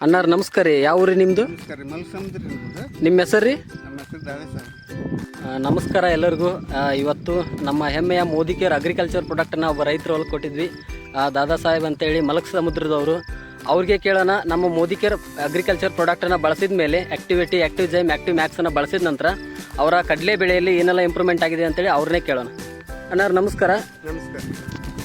ಅಣ್ಣಾರ ನಮಸ್ಕಾರ ರೀ. ಯಾವ ಊರಿ ನಿಮ್ಮದು? ನಮಸ್ಕಾರ ರೀ. ಮಲ್ಸಂದ್ರಿ ನಿಮ್ಮದು? ನಿಮ್ಮ ಹೆಸರು ರೀ? ನಮ್ಮ ಹೆಸರು ದಾಳೆ ಸರ್. ನಮಸ್ಕಾರ ಎಲ್ಲರಿಗೂ. ಇವತ್ತು ನಮ್ಮ ಹೆಮ್ಮೆಯ ಮೋದಿಕೇರ್ ಅಗ್ರಿಕಲ್ಚರ್ ಪ್ರಾಡಕ್ಟನ್ನು ಒಬ್ಬ ರೈತರು ಹೊಲಕ್ಕೆ ಕೊಟ್ಟಿದ್ವಿ. ದಾದಾ ಸಾಹೇಬ್ ಅಂತೇಳಿ ಮಲಕ್ ಸಮುದ್ರದವರು. ಅವ್ರಿಗೆ ಕೇಳೋಣ, ನಮ್ಮ ಮೋದಿಕೇರ್ ಅಗ್ರಿಕಲ್ಚರ್ ಪ್ರಾಡಕ್ಟನ್ನು ಬಳಸಿದ ಮೇಲೆ ಆಕ್ಟಿವಿಟಿ, ಆಕ್ಟಿವ್ ಜೈಮ್, ಆಕ್ಟಿವ್ ಮ್ಯಾಕ್ಸನ್ನು ಬಳಸಿದ ನಂತರ ಅವರ ಕಡಲೆ ಬೆಳೆಯಲ್ಲಿ ಏನೆಲ್ಲ ಇಂಪ್ರೂವ್ಮೆಂಟ್ ಆಗಿದೆ ಅಂತೇಳಿ ಅವ್ರನ್ನೇ ಕೇಳೋಣ. ಅಣ್ಣಾರ ನಮಸ್ಕಾರ. ನಮಸ್ಕಾರ.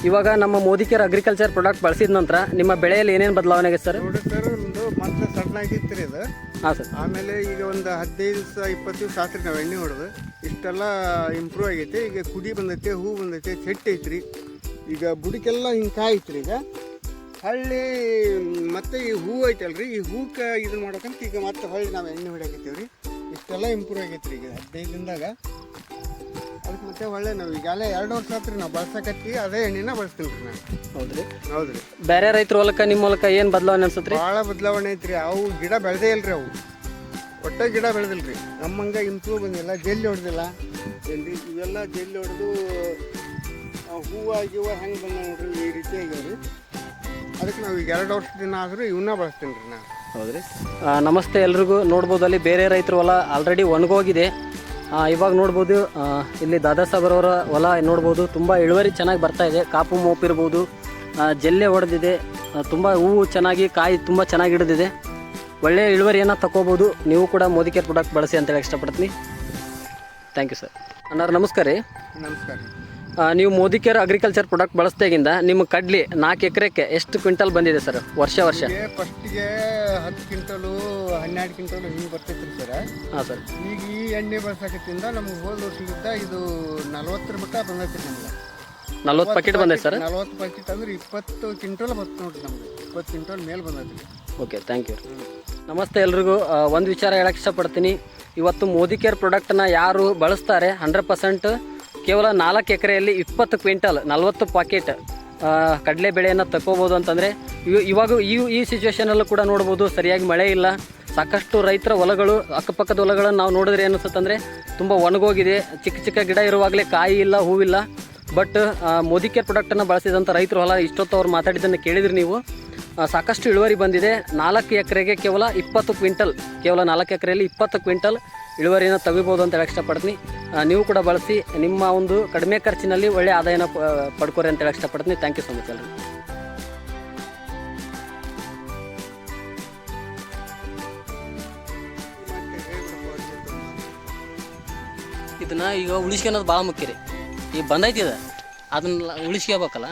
ಇವಾಗ ನಮ್ಮ ಮೋದಿಕೇರ್ ಅಗ್ರಿಕಲ್ಚರ್ ಪ್ರಾಡಕ್ಟ್ ಬಳಸಿದ ನಂತರ ನಿಮ್ಮ ಬೆಳೆಯಲ್ಲಿ ಏನೇನು ಬದಲಾವಣೆ ಆಗಿದೆ ಸರ್? ನೋಡಿ ಸರ್, ಒಂದು ಮೊದಲು ಸಣ್ಣ ಆಗಿತ್ತು ರೀ ಅದು. ಹಾಂ ಸರ್. ಆಮೇಲೆ ಈಗ ಒಂದು 15 ದಿವಸ 20 ದಿವಸ ಆತ್ರಿ ನಾವು ಎಣ್ಣೆ ಹೊಡೆದು ಇಷ್ಟೆಲ್ಲ ಇಂಪ್ರೂವ್ ಆಗೈತೆ. ಈಗ ಕುಡಿ ಬಂದೈತೆ, ಹೂ ಬಂದೈತೆ, ಚೆಟ್ಟು ಐತ್ರಿ. ಈಗ ಬುಡಕ್ಕೆಲ್ಲ ಹಿಂಗೆ ಕಾಯ್ತ್ರಿ. ಈಗ ಹಳ್ಳಿ ಮತ್ತೆ ಈ ಹೂ ಐತಲ್ರಿ, ಈ ಹೂಕ್ಕೆ ಇದನ್ನ ಮಾಡೋಕಂತ ಈಗ ಮತ್ತೆ ಹಳ್ಳಿ ನಾವು ಎಣ್ಣೆ ಹೊಡ್ಯಾಕತ್ತೀವಿ ರೀ. ಇಷ್ಟೆಲ್ಲ ಇಂಪ್ರೂವ್ ಆಗೈತ್ರಿ ಈಗ 15 ದಿನದಾಗ. ಅದಕ್ಕೆ ಮತ್ತೆ ಒಳ್ಳೆ ನಾವು ಈಗಾಗಲೇ 2 ವರ್ಷ ಆತ್ರಿ ನಾವು ಬಳಸಕತ್ತೀವಿ. ಅದೇ ಎಣ್ಣೆನ ಬಳಸ್ತೀನಿ ರೀ ನಾನು. ಹೌದ್ರಿ? ಹೌದ್ರಿ. ಬೇರೆ ರೈತರ ಹೊಲಕ್ಕೆ ನಿಮ್ಮ ಹೊಲಕ್ಕೆ ಏನು ಬದಲಾವಣೆ ಅನ್ಸುತ್ತೆ ರೀ? ಭಾಳ ಬದಲಾವಣೆ ಐತ್ರಿ. ಅವು ಗಿಡ ಬೆಳೆದೇ ಇಲ್ರಿ, ಅವು ಒಟ್ಟ ಗಿಡ ಬೆಳೆದಿಲ್ರಿ. ನಮ್ಮಂಗೆ ಇಂಪ್ರೂವ್ ಬಂದಿಲ್ಲ, ಜೆಲ್ಲಿ ಹೊಡೆದಿಲ್ಲ ಎಲ್ಲಿ. ಇವೆಲ್ಲ ಜೆಲ್ಲಿ ಹೊಡೆದು ಹೂವಾಗಿವ ಹೆಂಗೆ ಬಂದ ನೋಡ್ರಿ, ಈ ರೀತಿ ಆಗ್ಯಾವ್ರಿ. ಅದಕ್ಕೆ ನಾವು ಈಗ 2 ವರ್ಷದಿಂದ ಆದರೂ ಇವನ್ನ ಬಳಸ್ತೀನಿ ರೀ ನಾನು. ಹೌದ್ರಿ. ನಮಸ್ತೆ ಎಲ್ರಿಗೂ. ನೋಡ್ಬೋದು ಅಲ್ಲಿ ಬೇರೆ ರೈತರ ಹೊಲ ಆಲ್ರೆಡಿ ಒಣಗೋಗಿದೆ. ಇವಾಗ ನೋಡ್ಬೋದು ಇಲ್ಲಿ ದಾದಾ ಸಾಹೇಬ್ರವರ ಹೊಲ ನೋಡ್ಬೋದು. ತುಂಬ ಇಳುವರಿ ಚೆನ್ನಾಗಿ ಬರ್ತಾ ಇದೆ. ಕಾಪು ಮೋಪಿರ್ಬೋದು, ಜಲ್ಲೆ ಹೊಡೆದಿದೆ, ತುಂಬ ಹೂವು ಚೆನ್ನಾಗಿ, ಕಾಯಿ ತುಂಬ ಚೆನ್ನಾಗಿ ಹಿಡಿದಿದೆ. ಒಳ್ಳೆಯ ಇಳುವರಿಯನ್ನು ತಗೋಬೋದು. ನೀವು ಕೂಡ ಮೋದಿಕೇರ್ ಪ್ರಾಡಕ್ಟ್ ಬಳಸಿ ಅಂತೇಳಿ ಇಷ್ಟಪಡ್ತೀನಿ. Thank you sir. ಅಣ್ಣಾರ ನಮಸ್ಕಾರ ರೀ. ನಮಸ್ಕಾರ ರೀ. ನೀವು ಮೋದಿಕೇರ್ ಅಗ್ರಿಕಲ್ಚರ್ ಪ್ರಾಡಕ್ಟ್ ಬಳಸ್ದಾಗಿಂದ ನಿಮ್ಮ ಕಡ್ಲಿ 4 ಎಕರೆಗೆ ಎಷ್ಟು ಕ್ವಿಂಟಲ್ ಬಂದಿದೆ ಸರ್ ವರ್ಷ? ಫಸ್ಟಿಗೆ 10 ಕ್ವಿಂಟಲು 12 ಕ್ವಿಂಟಲು ಹಿಂಗೆ ಬರ್ತೈತ್ರಿ ಸರ್. ಹಾಂ ಸರ್. ಈಗ ಈ ಎಣ್ಣೆ ಬಳಸಕತ್ತಿಂದ ನಮ್ಗೆ ಹೋದ ವರ್ಷದಿಂದ ಇದು 40 ಮಟ್ಟ ಬಂದೈತಿ ನಮ್ಗೆ. 40 ಪ್ಯಾಕೆಟ್ ಬಂದೈತೆ ಸರ್? 40 ಪ್ಯಾಕೆಟ್ ಅಂದ್ರೆ 20 ಕ್ವಿಂಟಲ್ ಬರ್ತದೆ ನೋಡ್ರಿ ನಮ್ಗೆ. 20 ಕ್ವಿಂಟಲ್ ಮೇಲೆ ಬಂದೈತಿ. Okay, thank you. ನಮಸ್ತೆ ಎಲ್ರಿಗೂ. ಒಂದು ವಿಚಾರ ಹೇಳಕ್ಕೆ ಇಷ್ಟಪಡ್ತೀನಿ. ಇವತ್ತು ಮೋದಿಕೇರ್ ಪ್ರಾಡಕ್ಟನ್ನು ಯಾರು ಬಳಸ್ತಾರೆ 100% ಕೇವಲ 4 ಎಕರೆಯಲ್ಲಿ 20 ಕ್ವಿಂಟಲ್ 40 ಪ್ಯಾಕೆಟ್ ಕಡಲೆ ಬೆಳೆಯನ್ನು ತಗೋಬೋದು ಅಂತಂದರೆ ಇವಾಗ ಈ ಸಿಚುವೇಷನಲ್ಲೂ ಕೂಡ ನೋಡ್ಬೋದು. ಸರಿಯಾಗಿ ಮಳೆ ಇಲ್ಲ. ಸಾಕಷ್ಟು ರೈತರ ಹೊಲಗಳು, ಅಕ್ಕಪಕ್ಕದ ಹೊಲಗಳನ್ನು ನಾವು ನೋಡಿದ್ರೆ ಏನಿಸುತ್ತಂದರೆ ತುಂಬ ಒಣಗೋಗಿದೆ. ಚಿಕ್ಕ ಚಿಕ್ಕ ಗಿಡ ಇರುವಾಗಲೇ ಕಾಯಿ ಇಲ್ಲ, ಹೂವಿಲ್ಲ. ಬಟ್ ಮೋದಿಕೇರ್ ಪ್ರಾಡಕ್ಟನ್ನು ಬಳಸಿದಂಥ ರೈತರ ಹೊಲ ಇಷ್ಟೊತ್ತು ಅವ್ರು ಮಾತಾಡಿದ್ದನ್ನು ಕೇಳಿದ್ರಿ ನೀವು. ಸಾಕಷ್ಟು ಇಳುವರಿ ಬಂದಿದೆ. 4 ಎಕರೆಗೆ ಕೇವಲ 20 ಕ್ವಿಂಟಲ್, ಕೇವಲ 4 ಎಕರೆಯಲ್ಲಿ 20 ಕ್ವಿಂಟಲ್ ಇಳುವರಿಯನ್ನು ತೆಗಿಬೋದು ಅಂತ ಹೇಳಕ್ಕೆ ಇಷ್ಟಪಡ್ತೀನಿ. ನೀವು ಕೂಡ ಬಳಸಿ ನಿಮ್ಮ ಒಂದು ಕಡಿಮೆ ಖರ್ಚಿನಲ್ಲಿ ಒಳ್ಳೆಯ ಆದಾಯನ ಪಡ್ಕೋರಿ ಅಂತ ಹೇಳಕ್ಕೆ ಇಷ್ಟಪಡ್ತೀನಿ. ಥ್ಯಾಂಕ್ ಯು ಸೊ ಮಚ್ ಎಲ್ಲರೂ. ಇದನ್ನ ಈಗ ಉಳಿಸ್ಕೊಳ್ಳೋದು ಭಾಳ ಮುಖ್ಯ ರೀ. ಈಗ ಬಂದೈತಿ, ಅದನ್ನ ಉಳಿಸ್ಕೋಬೇಕಲ್ಲ.